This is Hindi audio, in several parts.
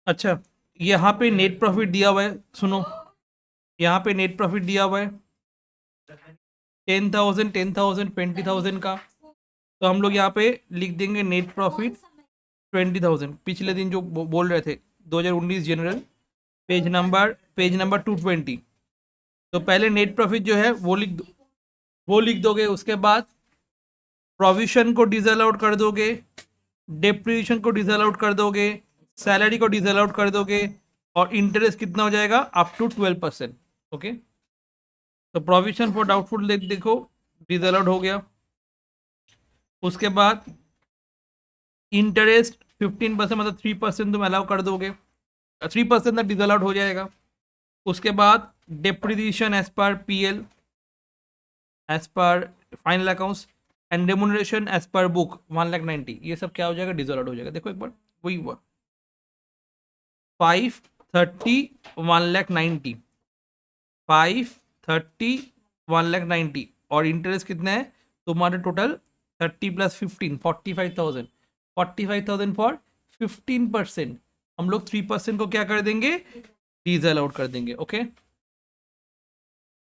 अच्छा, यहाँ पे नेट प्रॉफिट दिया हुआ है, सुनो, यहाँ पे नेट प्रॉफिट दिया हुआ है 10,000, 10,000, 20,000 का। तो हम लोग यहाँ पे लिख देंगे नेट प्रॉफिट 20,000। पिछले दिन जो बोल रहे थे 2019 जनरल, पेज नंबर 220। तो पहले नेट प्रॉफिट जो है वो लिख दोगे। उसके बाद प्रोविजन को डिसअलाउड कर दोगे, डेप्रिसिएशन को डिसअलाउड कर दोगे, सैलरी को डिसअलाउड कर दोगे, और इंटरेस्ट कितना हो जाएगा, अप टू 12%। ओके, तो प्रोविजन फॉर डाउटफुल देखो डिसअलाउड हो गया। उसके बाद इंटरेस्ट 15%, मतलब 3% तुम अलाउ कर दोगे, 3% ना डिसअलाउड हो जाएगा। उसके बाद depreciation as per PL, as per final accounts, and remuneration as per book 1,90,000, ये सब क्या हो जाएगा, डिसअलाउड हो जाएगा। देखो एक बार, वही हुआ 530, 1,90,000, 530, 1,90,000, और इंटरेस्ट कितना है तुम्हारे टोटल 30 + 15, 45,000, 45,000 फॉर 15%। हम लोग 3% को क्या कर देंगे, डिसअलाउड कर देंगे। ओके,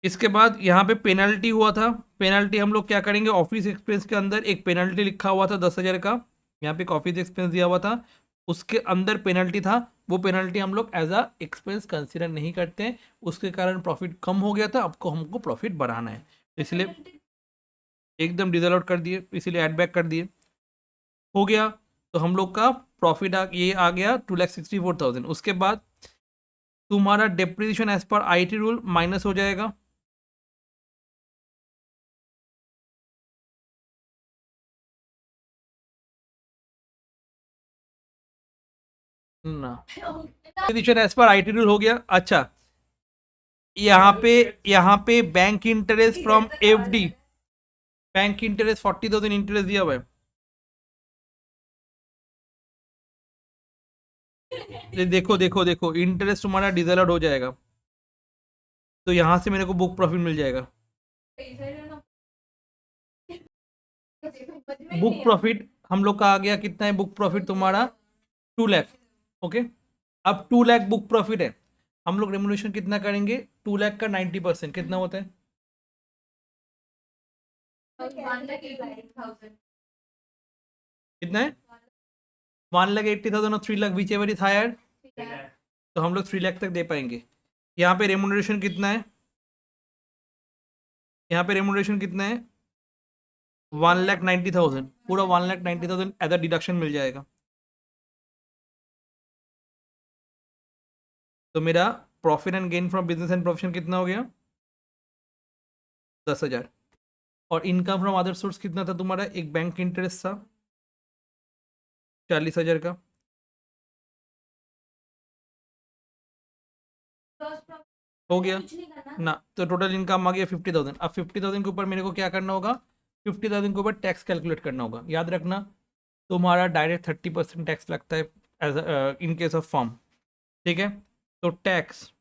इसके बाद यहाँ पे पेनल्टी हुआ था। पेनल्टी हम लोग क्या करेंगे, ऑफिस एक्सपेंस के अंदर एक पेनल्टी लिखा हुआ था 10,000 का, यहाँ पे एक ऑफिस एक्सपेंस दिया हुआ था, उसके अंदर पेनल्टी था। वो पेनल्टी हम लोग एज अ एक्सपेंस कंसिडर नहीं करते हैं, उसके कारण प्रॉफिट कम हो गया था। आपको हमको प्रॉफिट बढ़ाना है, इसलिए एकदम डिसअलाउड कर दिए, इसीलिए ऐड बैक कर दिए। हो गया, तो हम लोग का प्रॉफिट ये आ गया 2,64,000। उसके बाद तुम्हारा depreciation as per IT rule minus हो जाएगा। ना, depreciation as per IT rule हो गया। अच्छा, यहाँ पे यहाँ पे bank interest from FD, bank interest 40,000 interest दिया हुआ है। ये देखो देखो देखो, इंटरेस्ट तुम्हारा डिसअलाउड हो जाएगा, तो यहाँ से मेरे को बुक प्रॉफिट मिल जाएगा। बुक प्रॉफिट हम लोग का आ गया, कितना है बुक प्रॉफिट तुम्हारा, 2 लाख। ओके, अब 2 लाख बुक प्रॉफिट है। हम लोग रेमुनेशन कितना करेंगे, 2 लाख का 90% कितना होता है, 1,80,000। कितना है, 1,80,000 और 3 lakh, whichever is higher. तो हम लोग 3 लाख तक दे पाएंगे। यहाँ पे रेमुनरेशन कितना है, यहाँ पे रेमुनरेशन कितना है, 1,90,000, पूरा 1,90,000 एज अ डिडक्शन मिल जाएगा। तो मेरा profit and gain from business and profession कितना हो गया, 10,000। और इनकम फ्रॉम अदर सोर्स कितना था तुम्हारा, एक बैंक इंटरेस्ट था 40,000 का। हो गया ना, तो टोटल इनकम आ गया 50,000। अब 50,000 के ऊपर मेरे को क्या करना होगा, 50,000 के ऊपर टैक्स कैलकुलेट करना होगा। याद रखना, तुम्हारा डायरेक्ट 30% टैक्स लगता है as in case of form. ठीक है, तो टैक्स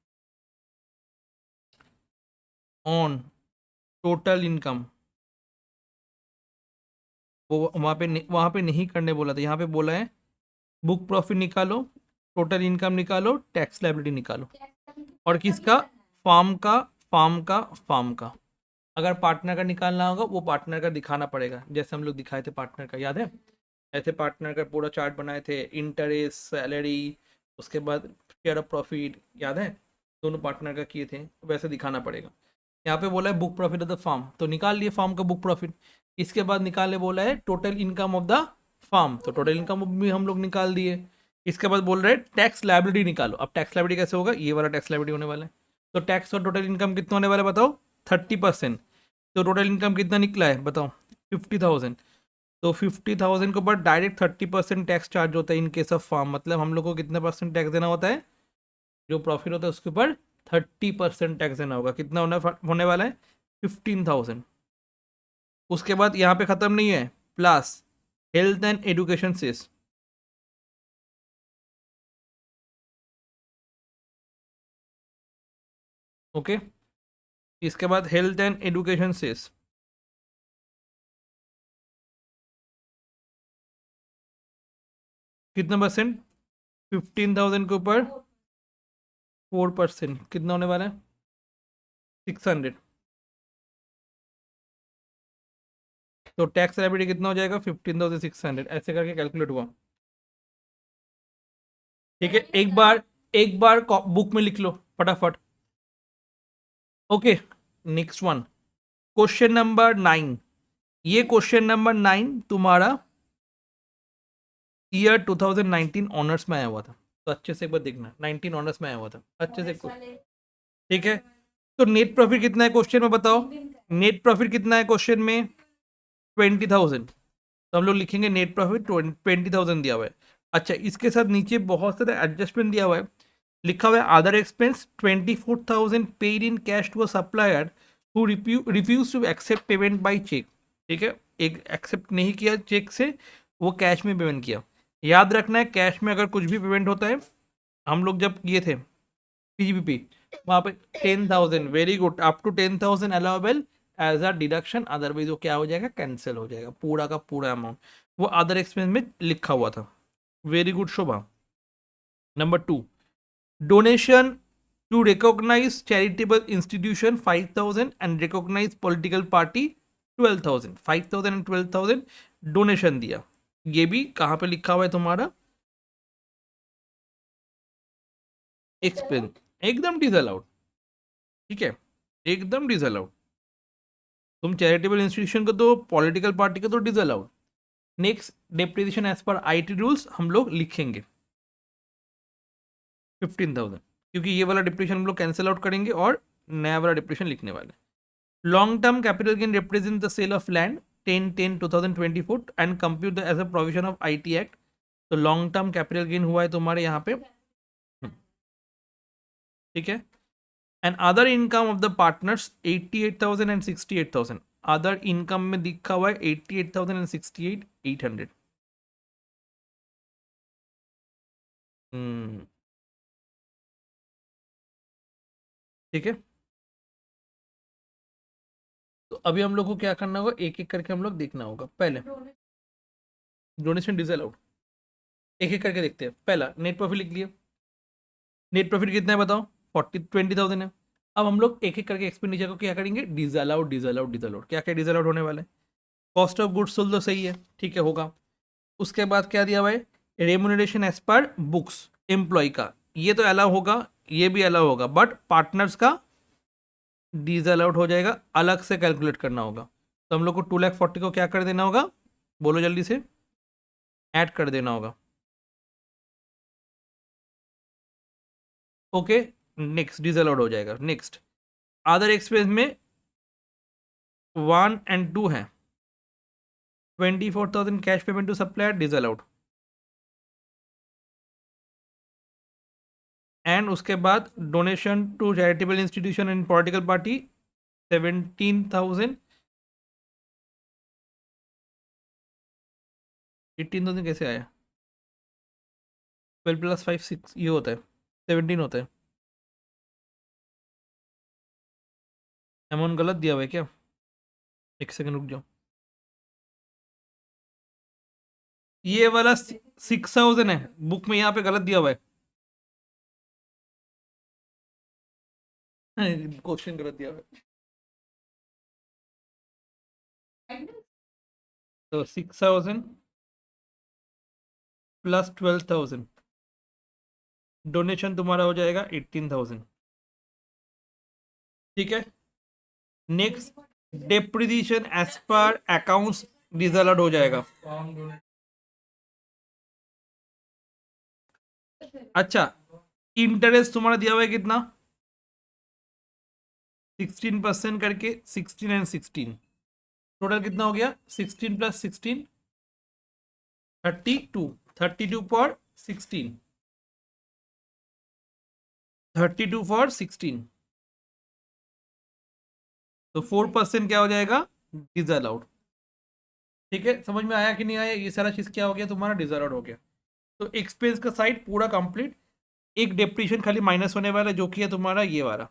ऑन टोटल इनकम, वो वहाँ पे नहीं करने बोला था, यहाँ पे बोला है बुक प्रॉफिट निकालो, टोटल इनकम निकालो, टैक्स लायबिलिटी निकालो। और किसका, फार्म का, फार्म का, फार्म का। अगर पार्टनर का निकालना होगा, वो पार्टनर का दिखाना पड़ेगा, जैसे हम लोग दिखाए थे पार्टनर का, याद है, ऐसे पार्टनर का पूरा चार्ट बनाए थे, इंटरेस्ट, सैलरी, उसके बाद शेयर ऑफ प्रॉफिट, याद है, दोनों पार्टनर का किए थे, वैसे दिखाना पड़ेगा। यहाँ पे बोला है book profit of the firm, तो निकाल लिए फार्म का बुक प्रॉफिट। इसके बाद निकालने बोला है total income of the firm, तो टोटल इनकम भी हम लोग निकाल दिए। इसके बाद बोल रहे हैं टैक्स लायबिलिटी निकालो। अब टैक्स लायबिलिटी कैसे होगा, ये वाला टैक्स लायबिलिटी होने वाला है। तो टैक्स और टोटल इनकम कितना होने वाला है बताओ, 30%। तो टोटल इनकम कितना निकला है बताओ, 50,000। तो 50,000 के ऊपर डायरेक्ट 30% टैक्स चार्ज होता है इन केस ऑफ फार्म, मतलब हम लोग को कितना परसेंट टैक्स देना होता है, जो प्रॉफिट होता है उसके ऊपर 30% टैक्स देना होगा। कितना होने वाला है, 15,000। उसके बाद यहाँ पे ख़त्म नहीं है, plus health and education cess, okay. इसके बाद हेल्थ एंड एजुकेशन सेस कितना परसेंट, 15,000 के ऊपर 4% कितना होने वाला है? 600। तो टैक्स लायबिलिटी कितना हो जाएगा? 15,600 ऐसे करके कैलकुलेट हुआ। ठीक है, एक बार बुक में लिख लो फटाफट। Okay, next one, question number 9। ये क्वेश्चन नंबर 9 तुम्हारा ईयर 2019 ऑनर्स में आया हुआ था, तो अच्छे से एक बार देखना, 19 ऑनर्स में आया हुआ था, अच्छे से। ठीक है, तो नेट प्रॉफिट कितना है क्वेश्चन में बताओ? नेट प्रॉफिट कितना है क्वेश्चन में? 20,000। तो हम लोग लिखेंगे नेट प्रॉफिट 20,000 दिया हुआ है। अच्छा, इसके साथ नीचे बहुत सारे एडजस्टमेंट दिया हुआ है, लिखा हुआ है other expense 24,000 paid in cash to a supplier who refuse to accept payment by cheque. ठीक है, एक एक्सेप्ट नहीं किया चेक से, वो कैश में पेमेंट किया। याद रखना है, कैश में अगर कुछ भी पेमेंट होता है, हम लोग जब किए थे पीजीपी, वहाँ पे 10,000, very good, up to 10,000 allowable as a deduction, otherwise वो क्या हो जाएगा? कैंसिल हो जाएगा, पूरा का पूरा अमाउंट वो अदर एक्सपेंस में लिखा हुआ था। Very good Shobha. Number 2, donation to recognise charitable institution 5,000 and recognise political party 12,000। 5,000 and 12,000 donation दिया। ये भी कहाँ पे लिखा हुआ है तुम्हारा? एक्सपेंस, एकदम डिसअलाउड। ठीक है, एकदम डिसअलाउड। तुम चैरिटेबल इंस्टीट्यूशन को तो, पॉलिटिकल पार्टी को तो disallowed. Next, depreciation as per IT rules हम लोग लिखेंगे 15,000, क्योंकि ये वाला डिप्रेशन हम लोग कैंसिल आउट करेंगे और नया वाला डिप्रेशन लिखने वाले। Long term capital gain represent the sale of land 10/10/2024 and compute as a provision of IT act. तो लॉन्ग टर्म कैपिटल गेन हुआ है तुम्हारे यहाँ पे। ठीक है, and other income of the partners 88,000 and 68,000। Other income में दिखा हुआ है 88,000 एंड 68,800। ठीक है, तो अभी हम लोग को क्या करना होगा, एक एक करके हम लोग देखना होगा। पहले डोनेशन डिसअलाउड, एक एक करके देखते हैं। पहला नेट प्रॉफिट लिख लिया। नेट प्रॉफिट कितना है बताओ? 20,000 है। अब हम लोग एक एक करके एक्सपेंडिचर को क्या करेंगे? Disallowed disallowed disallowed. क्या क्या डिसअलाउड होने वाला है? कॉस्ट ऑफ गुड्स सोल्ड तो सही है, ठीक है, होगा। उसके बाद क्या दिया हुआ है? Remuneration as per books employ का, ये तो अलाउ होगा, ये भी अलाउ होगा, बट पार्टनर्स का डिसअलाउड हो जाएगा, अलग से कैलकुलेट करना होगा। तो हम लोग को 2,40,000 को क्या कर देना होगा? बोलो जल्दी से, ऐड कर देना होगा। ओके, नेक्स्ट डिसअलाउड हो जाएगा। नेक्स्ट, अदर एक्सपेंस में 1 और 2 है। 24,000 cash payment to supplier disallowed, and उसके बाद donation to charitable institution and political party 17,000। 18,000 कैसे आया? 12 + 5 6 ये होता है, 17 होता है। अमाउंट गलत दिया हुआ है क्या? एक सेकंड रुक जाओ। ये वाला 6,000 है, बुक में यहाँ पे गलत दिया हुआ है, क्वेश्चन गलत दिया हुआ है। तो 6,000 + 12,000, डोनेशन तुम्हारा हो जाएगा 18,000। ठीक है, next, depreciation as per accounts disallowed हो जाएगा। अच्छा, इंटरेस्ट तुम्हारा दिया हुआ है कितना? 16% करके, 16 एंड 16, टोटल कितना हो गया? 16 + 16 32। 32 फॉर 16, 32 फॉर 16, तो 4% क्या हो जाएगा? डिसअलाउड। ठीक है, समझ में आया कि नहीं आया? ये सारा चीज क्या हो गया तुम्हारा? डिसअलाउड हो गया। तो एक्सपेंस का साइड पूरा कंप्लीट। एक डेप्रिसिएशन खाली माइनस होने वाला है, जो कि है तुम्हारा ये वाला।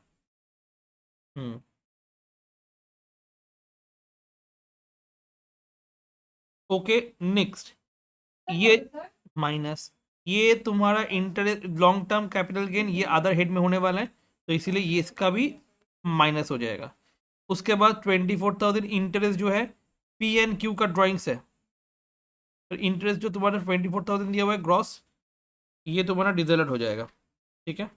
हम्म, ओके, नेक्स्ट, ये माइनस ये तुम्हारा interest long term capital gain ये अदर हेड में होने वाला है, तो इसीलिए ये इसका भी माइनस हो जाएगा। उसके बाद 24,000 इंटरेस्ट जो है P&Q का ड्राइंग्स है, तो इंटरेस्ट जो तुम्हारा 24,000 दिया हुआ है ग्रॉस, ये तुम्हारा डिजलट हो जाएगा। ठीक है,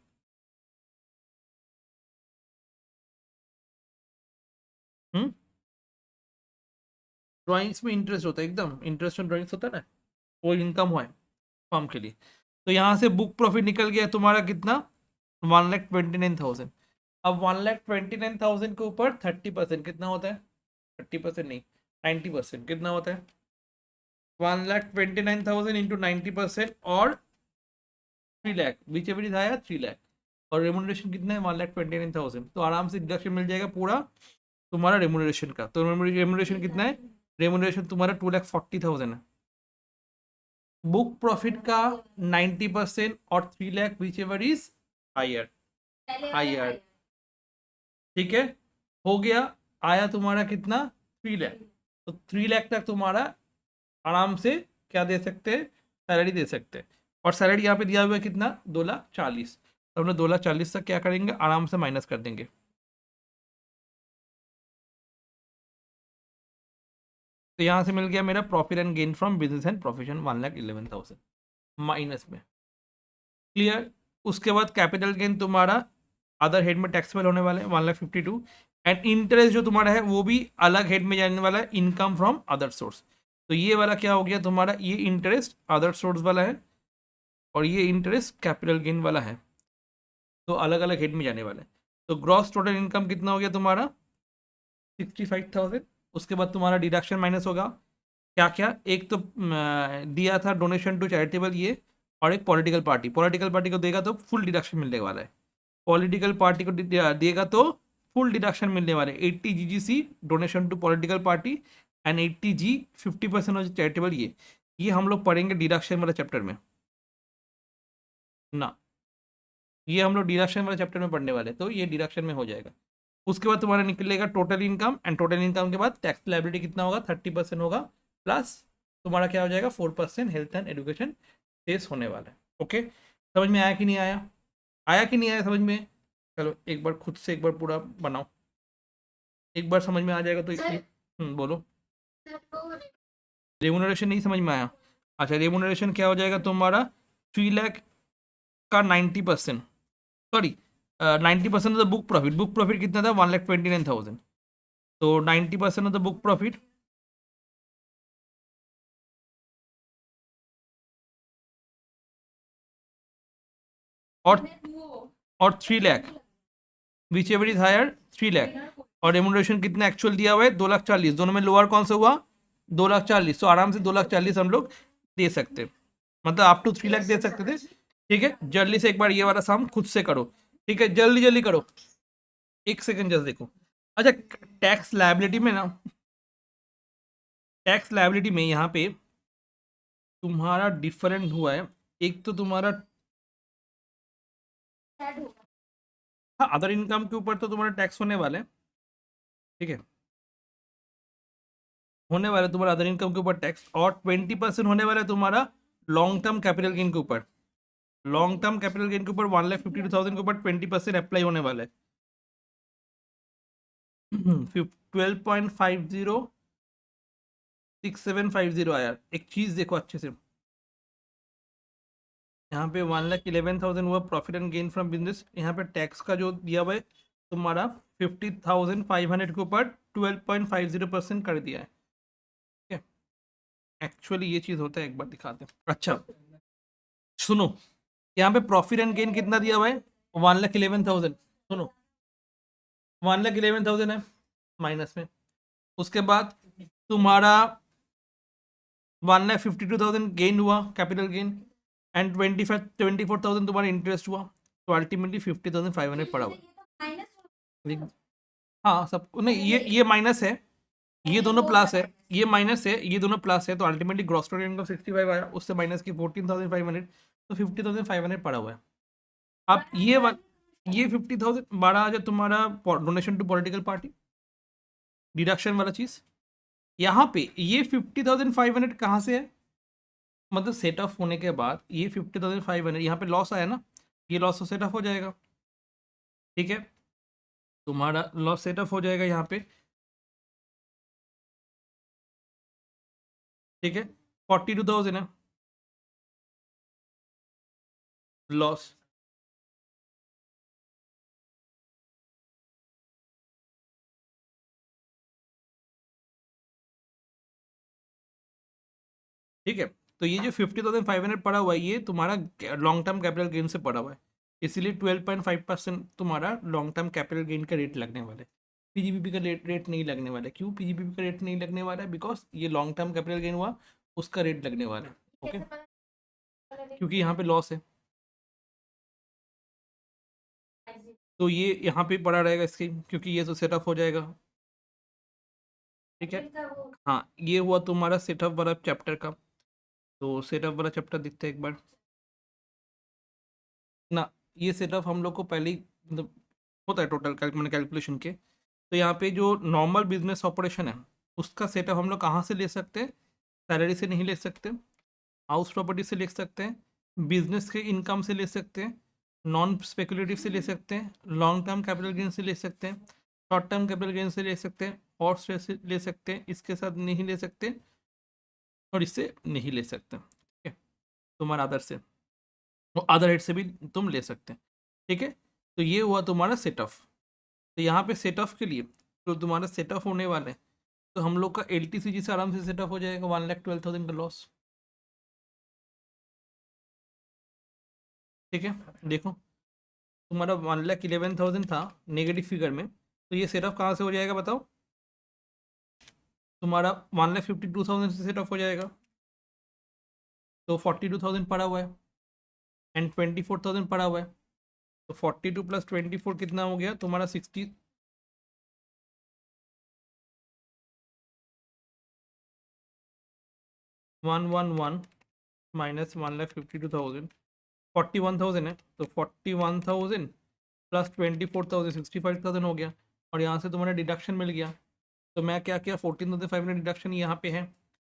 ड्राइंग्स में इंटरेस्ट होता है, एकदम इंटरेस्ट ऑन ड्राइंग्स होता है ना, वो इनकम हुआ है फॉर्म के लिए। तो यहाँ से बुक प्रॉफिट निकल गया तुम्हारा कितना, 1,29,000। अब 1,29,000 के ऊपर 30% कितना होता है, 30% नहीं 90% कितना होता है, 1,29,000 इंटू 90% और 3 लाख, बीच एवरेज आया 3 लाख, और रेमुनरेशन कितना है 1,29,000, तो आराम से डिडक्शन मिल जाएगा पूरा तुम्हारा रेमुनरेशन का। तो रेमुनरेशन कितना है, रेमुनरेशन तुम्हारा 2,40,000 है। बुक प्रॉफिट का 90% और 3 lakh whichever is higher, higher. ठीक है, हो गया, आया तुम्हारा कितना 3 लाख, तो 3 लाख तक तुम्हारा आराम से क्या दे सकते हैं, सैलरी दे सकते हैं। और सैलरी यहाँ पे दिया हुआ है कितना 2,40,000, तो हमने 2,40,000 तक क्या करेंगे, आराम से माइनस कर देंगे। तो यहाँ से मिल गया मेरा profit and gain from business and profession 1,11,000 minus में। क्लियर। उसके बाद कैपिटल गेन तुम्हारा अदर हेड में टैक्सेबल होने वाला है 1,52,000, एंड इंटरेस्ट जो तुम्हारा है वो भी अलग हेड में जाने वाला है, इनकम फ्रॉम अदर सोर्स। तो ये वाला क्या हो गया तुम्हारा, ये इंटरेस्ट अदर सोर्स वाला है और ये इंटरेस्ट कैपिटल गेन वाला है, तो अलग अलग हेड में जाने वाला है। तो ग्रॉस टोटल इनकम कितना हो गया तुम्हारा 65,000। उसके बाद तुम्हारा डिडक्शन माइनस होगा क्या क्या, एक तो दिया था डोनेशन टू चैरिटेबल ये, और एक पॉलिटिकल पार्टी, पॉलिटिकल पार्टी को देगा तो फुल डिडक्शन मिलने वाला है, पॉलिटिकल पार्टी को देगा तो फुल डिडक्शन मिलने वाले 80 GGC donation to political party and 80G 50% of charitable. ये हम लोग पढ़ेंगे डिडक्शन वाला चैप्टर में ना, ये हम लोग डिडक्शन वाले चैप्टर में पढ़ने वाले, तो ये डिडक्शन में हो जाएगा। उसके बाद तुम्हारा निकलेगा total income, and total income के बाद टैक्स लायबिलिटी कितना होगा 30% होगा, प्लस तुम्हारा क्या हो जाएगा 4% हेल्थ एंड एजुकेशन सेस होने वाला है। ओके, समझ में आया कि नहीं आया, आया कि नहीं आया समझ में। चलो एक बार खुद से एक बार पूरा बनाओ, एक बार समझ में आ जाएगा तो बोलो। रेमुनरेशन नहीं समझ में आया, अच्छा रेमुनरेशन क्या हो जाएगा तुम्हारा 3 लाख का 90%, sorry 90% of the book profit, book profit कितना था 1,29,000, तो 90% ऑफ द बुक प्रॉफिट और 3 lakh whichever is higher 3 lakh, और रेमुनरेशन कितना एक्चुअल दिया हुआ है 2,40,000, दोनों में लोअर कौन सा हुआ 2,40,000, तो आराम से 2,40,000 हम लोग दे सकते हैं, मतलब अप टू 3 लाख दे सकते थे। ठीक है, जल्दी से एक बार ये वाला सम खुद से करो, ठीक है जल्दी जल्दी करो, एक सेकंड जस्ट देखो। अच्छा टैक्स लायबिलिटी में ना, टैक्स लायबिलिटी में यहाँ पे तुम्हारा डिफरेंट हुआ है, एक तो तुम्हारा हाँ अदर इनकम के ऊपर तो तुम्हारा टैक्स होने वाला है, ठीक है होने वाला है तुम्हारा अदर इनकम के ऊपर टैक्स, और 20% होने वाला है तुम्हारा लॉन्ग टर्म कैपिटल गेन के ऊपर, लॉन्ग टर्म कैपिटल गेन के ऊपर 1,52,000 के ऊपर 20% अप्लाई होने वाला है 12.506750 आया। एक चीज देखो अच्छे से, यहाँ पे 1,11,000 हुआ profit and gain from business, यहाँ पे टैक्स का जो दिया हुआ है तुम्हारा 50,500 के ऊपर 12.50% कर दिया है। ठीक है, एक्चुअली ये चीज होता है, एक बार दिखाते हैं। अच्छा सुनो, यहाँ पे प्रॉफिट एंड गेन कितना दिया हुआ है 1,11,000, सुनो 1,11,000 है माइनस में, उसके बाद तुम्हारा 1,52,000 गेन हुआ कैपिटल गेन, एंड 24,000 तुम्हारा इंटरेस्ट हुआ, तो अल्टीमेटली 50,500 पड़ा हुआ। हाँ सब नहीं, ये माइनस है, ये दोनों प्लस है, ये माइनस है, ये दोनों प्लस है, तो अल्टीमेटली ग्रॉस टोटल इनकम 65 आया, उससे माइनस की 14,500, तो 50,500 पड़ा हुआ है। अब ये 50,000 12 आ जाए तुम्हारा donation to political party, deduction वाला चीज। यहाँ पे ये 50,500 कहाँ से है, मतलब सेट ऑफ होने के बाद ये 50,500 यहाँ पे लॉस आया ना, ये लॉस तो सेट ऑफ हो जाएगा। ठीक है, तुम्हारा लॉस सेट ऑफ हो जाएगा यहाँ पे। ठीक है, 42,000 है लॉस। ठीक है, तो ये जो 50,500 पड़ा हुआ है ये तुम्हारा लॉन्ग टर्म कैपिटल गेन से पड़ा हुआ है, इसीलिए 12.5% तुम्हारा लॉन्ग टर्म कैपिटल गेन का रेट लगने वाला है। पीजीबीपी का रेट नहीं लगने वाला है। क्यों पीजीबीपी का रेट नहीं लगने वाला है? बिकॉज ये लॉन्ग टर्म कैपिटल गेन हुआ, उसका रेट लगने वाला है। ओके, क्योंकि यहाँ पे लॉस है, तो ये यहाँ पे पड़ा रहेगा इसके, क्योंकि ये तो सेटअप हो जाएगा। ठीक है, हाँ ये हुआ तुम्हारा सेटअप वाला चैप्टर का। तो सेटअप वाला चैप्टर दिखता है एक बार ना। ये सेटअप हम लोग को पहले ही मतलब होता है टोटल कैलकुलेशन के। तो यहाँ पे जो नॉर्मल बिजनेस ऑपरेशन है उसका सेटअप हम लोग कहाँ से ले सकते हैं? सैलरी से नहीं ले सकते, हाउस प्रॉपर्टी से ले सकते हैं, बिजनेस के इनकम से ले सकते हैं, नॉन स्पेकुलेटिव से ले सकते हैं, लॉन्ग टर्म कैपिटल गेन से ले सकते हैं, शॉर्ट टर्म कैपिटल गेन से ले सकते हैं, हॉर्स ट्रेड से ले सकते हैं, इसके साथ नहीं ले सकते और इससे नहीं ले सकते। ठीक है, तुम्हारा अदर से और अदर हेड से भी तुम ले सकते हैं। ठीक है, तो ये हुआ तुम्हारा सेट ऑफ। तो यहाँ पे सेट ऑफ के लिए तो तुम्हारा सेट ऑफ होने वाले हैं, तो हम लोग का LTCG से आराम से सेट ऑफ हो जाएगा 1,12,000 का लॉस। ठीक है, देखो तुम्हारा 1,11,000 था नेगेटिव फिगर में, तो ये सेट ऑफ कहाँ से हो जाएगा बताओ? तुम्हारा 1,52,000 से सेट ऑफ हो जाएगा, तो 42,000 पड़ा हुआ है एंड 24,000 पड़ा हुआ है। तो 42 प्लस 24 कितना हो गया तुम्हारा? 6111 माइनस 1,52,000, 41,000 है, तो 41,000 प्लस 24,000 65,000 हो गया। और यहाँ से तुम्हारा डिडक्शन मिल गया, तो मैं क्या किया 14,500 डिडक्शन यहाँ पे है,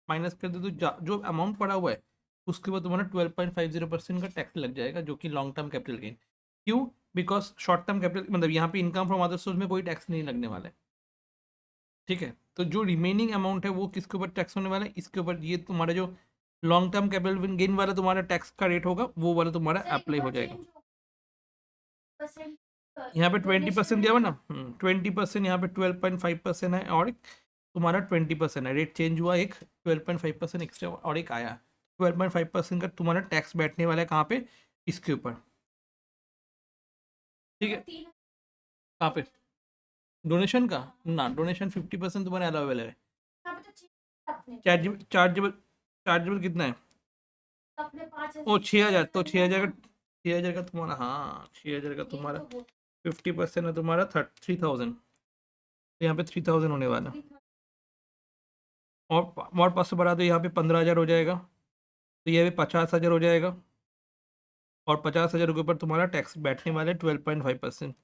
माइनस कर दे तो जो अमाउंट पड़ा हुआ है उसके बाद तुम्हारा 12.50% का टैक्स लग जाएगा, जो कि लॉन्ग टर्म कैपिटल गेन। क्यों? बिकॉज शॉर्ट टर्म कैपिटल मतलब यहाँ पे इनकम फ्रॉम अदर सोर्स में कोई टैक्स नहीं लगने वाला है। ठीक है, तो जो रिमेनिंग अमाउंट है वो किसके ऊपर टैक्स होने वाला है? इसके ऊपर। ये तुम्हारा जो लॉन्ग टर्म कैपिटल गेन वाला तुम्हारा टैक्स का रेट होगा वो वाला तुम्हारा अप्लाई हो जाएगा। यहाँ पे 20% दिया हुआ ना, 20%, यहाँ पे 12.5% है और तुम्हारा 20% है। रेट चेंज हुआ, एक 12.5% एक्स्ट्रा और एक आया। 12.5% का तुम्हारा टैक्स बैठने वाला है कहाँ पे? इसके ऊपर। ठीक है, कहाँ पे? डोनेशन का ना, डोनेशन 50% तुम्हारा अलाउेबल है। चार्जेबल चार्जेबल चार्जेबल कितना है? ओ 6,000, तो 6,000 का, 6,000 का तुम्हारा, हाँ 6,000 का तुम्हारा 50% है तुम्हारा 3,000, तो यहाँ पे 3,000 होने वाला। और 500 बढ़ा दो, यहाँ पे 15,000 हो जाएगा, तो ये भी 50,000 हो जाएगा। और 50,000 के ऊपर तुम्हारा टैक्स बैठने वाला है 12.5%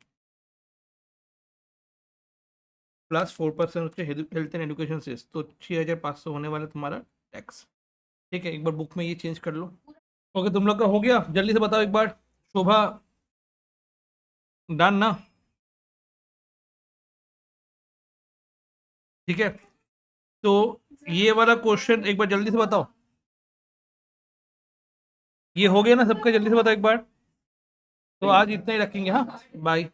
प्लस 4% उसके हेल्थ एंड एजुकेशन से, तो 6,500 होने वाला तुम्हारा टैक्स। ठीक है, एक बार बुक में ये चेंज कर लो। ओके, तुम लोग का हो गया? जल्दी से बताओ एक बार। शोभा, डन ना? ठीक है, तो ये वाला क्वेश्चन एक बार जल्दी से बताओ। ये हो गया ना सबका? जल्दी से बताओ एक बार। तो आज इतना ही रखेंगे, हाँ बाय।